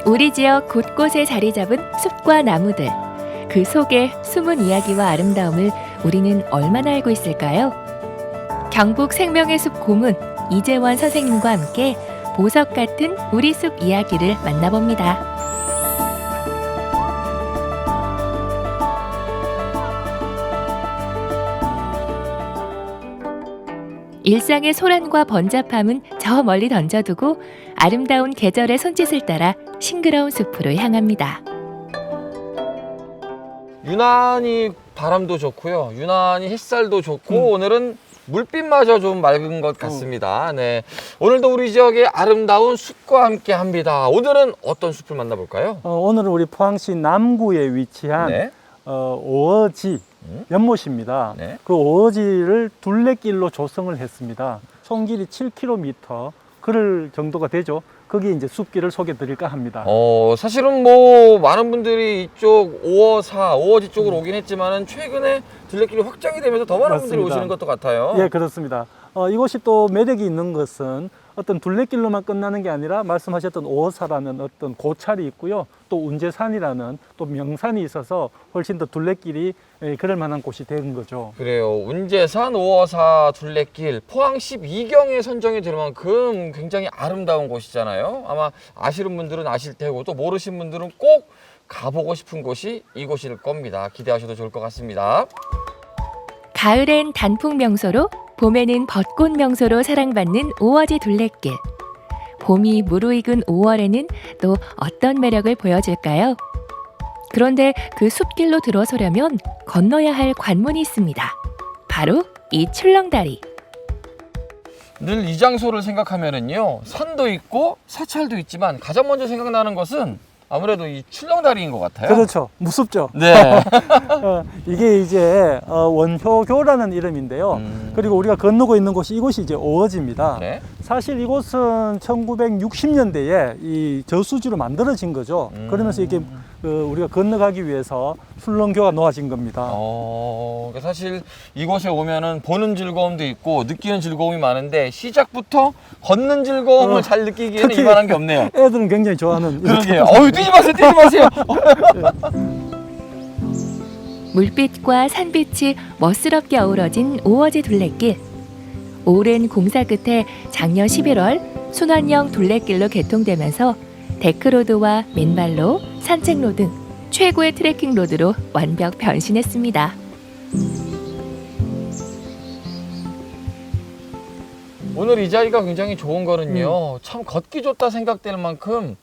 우리 지역 곳곳에 자리 잡은 숲과 나무들, 그 속에 숨은 이야기와 아름다움을 우리는 얼마나 알고 있을까요? 경북 생명의 숲 고문 이재원 선생님과 함께 보석 같은 우리 숲 이야기를 만나봅니다. 일상의 소란과 번잡함은 저 멀리 던져두고 아름다운 계절의 손짓을 따라 싱그러운 숲으로 향합니다. 유난히 바람도 좋고요. 유난히 햇살도 좋고 오늘은 물빛마저 좀 맑은 것 같습니다. 네, 오늘도 우리 지역의 아름다운 숲과 함께 합니다. 오늘은 어떤 숲을 만나볼까요? 오늘은 우리 포항시 남구에 위치한 네. 오어지 연못입니다. 네. 그 오어지를 둘레길로 조성을 했습니다. 총 길이 7km 그럴 정도가 되죠. 거기 이제 숲길을 소개해 드릴까 합니다. 사실은 뭐 많은 분들이 이쪽 5호4, 오어지 쪽으로 오긴 했지만은 최근에 둘레길이 확장이 되면서 더 많은 분들이 맞습니다. 오시는 것도 같아요. 예, 그렇습니다. 이곳이 또 매력이 있는 것은 어떤 둘레길로만 끝나는 게 아니라 말씀하셨던 오어사라는 어떤 고찰이 있고요. 또 운제산이라는 또 명산이 있어서 훨씬 더 둘레길이 그럴 만한 곳이 된 거죠. 그래요. 운제산 5호사 둘레길 포항 12경에 선정이 될 만큼 굉장히 아름다운 곳이잖아요. 아마 아시는 분들은 아실 테고 또 모르신 분들은 꼭 가보고 싶은 곳이 이곳일 겁니다. 기대하셔도 좋을 것 같습니다. 가을엔 단풍 명소로, 봄에는 벚꽃 명소로 사랑받는 오어지 둘레길. 봄이 무르익은 5월에는 또 어떤 매력을 보여줄까요? 그런데 그 숲길로 들어서려면 건너야 할 관문이 있습니다. 바로 이 출렁다리. 늘 이 장소를 생각하면은요, 산도 있고 사찰도 있지만 가장 먼저 생각나는 것은 아무래도 이 출렁다리인 것 같아요. 그렇죠. 무섭죠. 네. 이게 이제 원효교라는 이름인데요. 그리고 우리가 건너고 있는 곳이 이곳이 이제 오어지입니다. 네. 사실 이곳은 1960년대에 이 저수지로 만들어진 거죠. 그러면서 이게 우리가 건너가기 위해서 출렁교가 놓아진 겁니다. 그러니까 사실 이곳에 오면은 보는 즐거움도 있고 느끼는 즐거움이 많은데 시작부터 걷는 즐거움을 잘 느끼기에는 특히 이만한 게 없네요. 애들은 굉장히 좋아하는. 그러게요. 뛰지 마세요, 뛰지 마세요. 물빛과 산빛이 멋스럽게 어우러진 오어지 둘레길. 오랜 공사 끝에 작년 11월 순환형 둘레길로 개통되면서 데크로드와 맨발로, 산책로 등 최고의 트레킹 로드로 완벽 변신했습니다. 오늘 이 자리가 굉장히 좋은 거는요. 참 걷기 좋다 생각될 만큼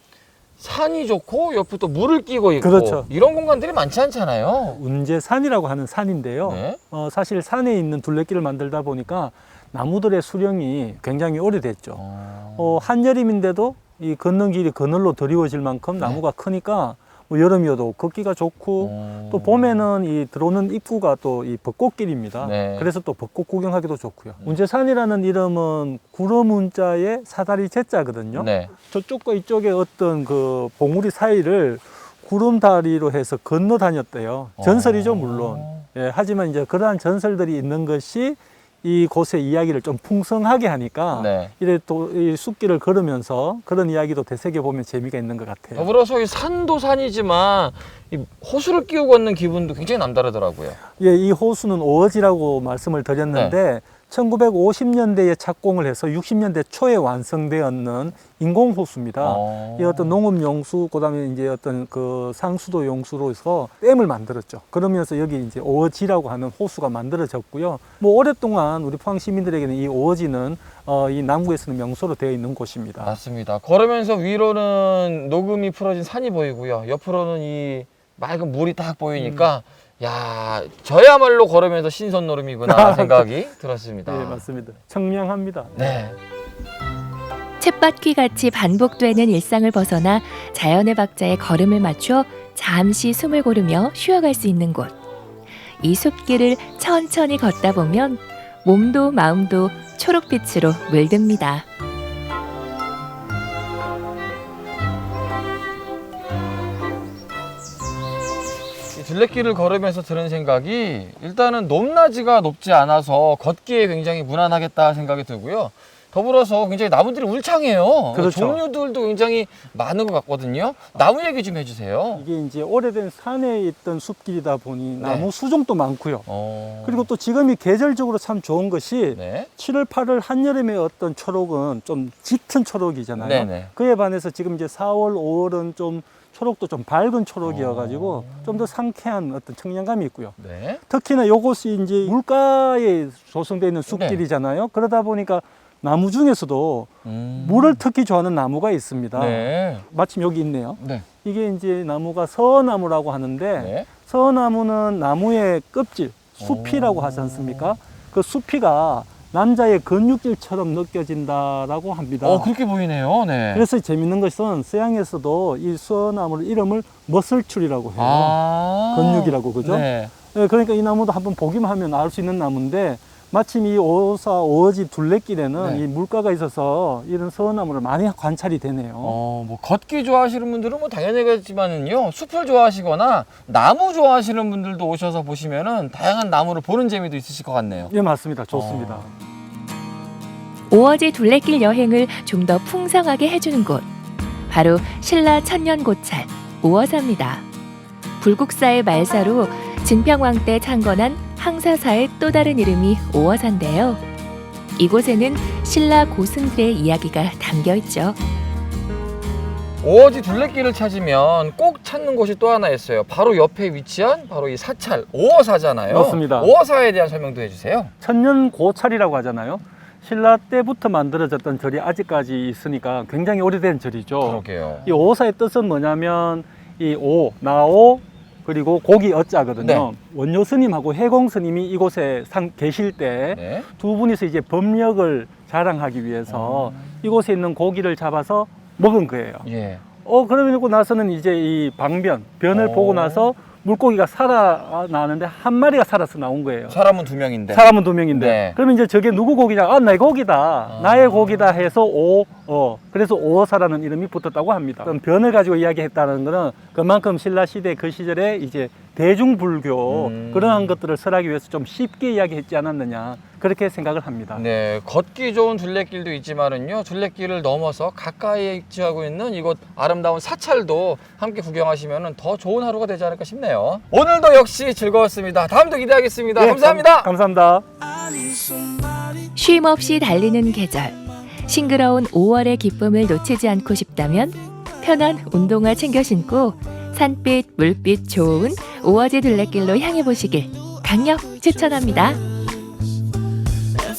산이 좋고 옆에 또 물을 끼고 있고 그렇죠. 이런 공간들이 많지 않잖아요. 운제산이라고 하는 산인데요. 네. 사실 산에 있는 둘레길을 만들다 보니까 나무들의 수령이 굉장히 오래됐죠. 한여름인데도 이 걷는 길이 그늘로 드리워질 만큼 나무가 크니까 뭐 여름이어도 걷기가 좋고 또 봄에는 이 들어오는 입구가 또 이 벚꽃길입니다. 네. 그래서 또 벚꽃 구경하기도 좋고요. 운제산이라는 이름은 구름 운자에 사다리 제자거든요. 네. 저쪽과 이쪽에 어떤 그 봉우리 사이를 구름다리로 해서 건너 다녔대요. 전설이죠, 물론. 예, 하지만 이제 그러한 전설들이 있는 것이 이 곳의 이야기를 좀 풍성하게 하니까 네. 이래 또 이 숲길을 걸으면서 그런 이야기도 되새겨 보면 재미가 있는 것 같아요. 더불어서 이 산도 산이지만 이 호수를 끼고 걷는 기분도 굉장히 남다르더라고요. 예, 이 호수는 오어지라고 말씀을 드렸는데 1950년대에 착공을 해서 60년대 초에 완성되었는 인공호수입니다. 이 어떤 농업용수, 그 다음에 이제 어떤 그 상수도 용수로서 댐을 만들었죠. 그러면서 여기 이제 오어지라고 하는 호수가 만들어졌고요. 뭐 오랫동안 우리 포항 시민들에게는 이 오어지는 이 남구에서는 명소로 되어 있는 곳입니다. 맞습니다. 걸으면서 위로는 녹음이 풀어진 산이 보이고요. 옆으로는 이 맑은 물이 딱 보이니까 야, 저야말로 걸으면서 신선 노름이구나 생각이 들었습니다. 네, 맞습니다. 청량합니다. 네. 쳇바퀴 같이 반복되는 일상을 벗어나 자연의 박자에 걸음을 맞춰 잠시 숨을 고르며 쉬어갈 수 있는 곳. 이 숲길을 천천히 걷다 보면 몸도 마음도 초록빛으로 물듭니다. 둘레길을 걸으면서 드는 생각이 일단은 높낮이가 높지 않아서 걷기에 굉장히 무난하겠다 생각이 들고요. 더불어서 굉장히 나무들이 울창해요. 그렇죠. 종류들도 굉장히 많은 것 같거든요. 나무 얘기 좀 해주세요. 이게 이제 오래된 산에 있던 숲길이다 보니 네. 나무 수종도 많고요. 어... 그리고 또 지금이 계절적으로 참 좋은 것이 네. 7월, 8월 한여름의 어떤 초록은 좀 짙은 초록이잖아요. 네네. 그에 반해서 지금 이제 4월, 5월은 좀 초록도 좀 밝은 초록이어가지고 좀 더 상쾌한 어떤 청량감이 있고요. 네. 특히나 이것이 이제 물가에 조성되어 있는 숲길이잖아요. 그러다 보니까 나무 중에서도 물을 특히 좋아하는 나무가 있습니다. 네. 마침 여기 있네요. 네. 이게 이제 나무가 서나무라고 하는데 네. 서나무는 나무의 껍질, 수피라고 하지 않습니까? 그 수피가 남자의 근육질처럼 느껴진다라고 합니다. 그렇게 보이네요. 네. 그래서 재밌는 것은 서양에서도 이 서나무를 이름을 머슬출이라고 해요. 근육이라고, 그죠? 네. 네, 그러니까 이 나무도 한번 보기만 하면 알 수 있는 나무인데 마침 이 오지 둘레길에는 네. 이 물가가 있어서 이런 서나무를 많이 관찰이 되네요. 뭐 걷기 좋아하시는 분들은 뭐 당연하겠지만은요, 숲을 좋아하시거나 나무 좋아하시는 분들도 오셔서 보시면은 다양한 나무를 보는 재미도 있으실 것 같네요. 예, 맞습니다. 좋습니다. 오어지 둘레길 여행을 좀 더 풍성하게 해주는 곳, 바로 신라 천년고찰 오어사입니다. 불국사의 말사로 진평왕 때 창건한 항사사의 또 다른 이름이 오어사인데요. 이곳에는 신라 고승들의 이야기가 담겨 있죠. 오어지 둘레길을 찾으면 꼭 찾는 곳이 또 하나 있어요. 바로 옆에 위치한 바로 이 사찰 오어사잖아요. 맞습니다. 오어사에 대한 설명도 해주세요. 천년고찰이라고 하잖아요. 신라 때부터 만들어졌던 절이 아직까지 있으니까 굉장히 오래된 절이죠. 그러게요. 이 오사의 뜻은 뭐냐면 이 나오 그리고 고기 어자거든요. 네. 원효 스님하고 해공 스님이 이곳에 계실 때 네. 두 분이서 이제 법력을 자랑하기 위해서 이곳에 있는 고기를 잡아서 먹은 거예요. 예. 그러고 나서는 이제 이 변을 보고 나서 물고기가 살아나는데 한 마리가 살아서 나온 거예요. 사람은 2명인데. 사람은 2명인데. 네. 그러면 이제 저게 누구 고기냐? 내 고기다. 나의 고기다 해서 그래서 오어사라는 이름이 붙었다고 합니다. 그럼 변을 가지고 이야기했다는 거는 그만큼 신라 시대 그 시절에 이제 대중불교 그러한 것들을 설하기 위해서 좀 쉽게 이야기했지 않았느냐. 그렇게 생각을 합니다. 네, 걷기 좋은 둘레길도 있지만은요, 둘레길을 넘어서 가까이에 위치하고 있는 이곳 아름다운 사찰도 함께 구경하시면은 더 좋은 하루가 되지 않을까 싶네요. 오늘도 역시 즐거웠습니다. 다음도 기대하겠습니다. 예, 감사합니다. 감사합니다. 쉼 없이 달리는 계절, 싱그러운 5월의 기쁨을 놓치지 않고 싶다면 편한 운동화 챙겨 신고 산빛, 물빛 좋은 오어지 둘레길로 향해 보시길 강력 추천합니다.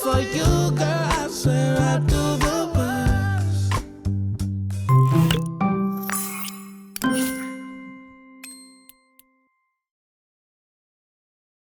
For you, girl, I swear I do.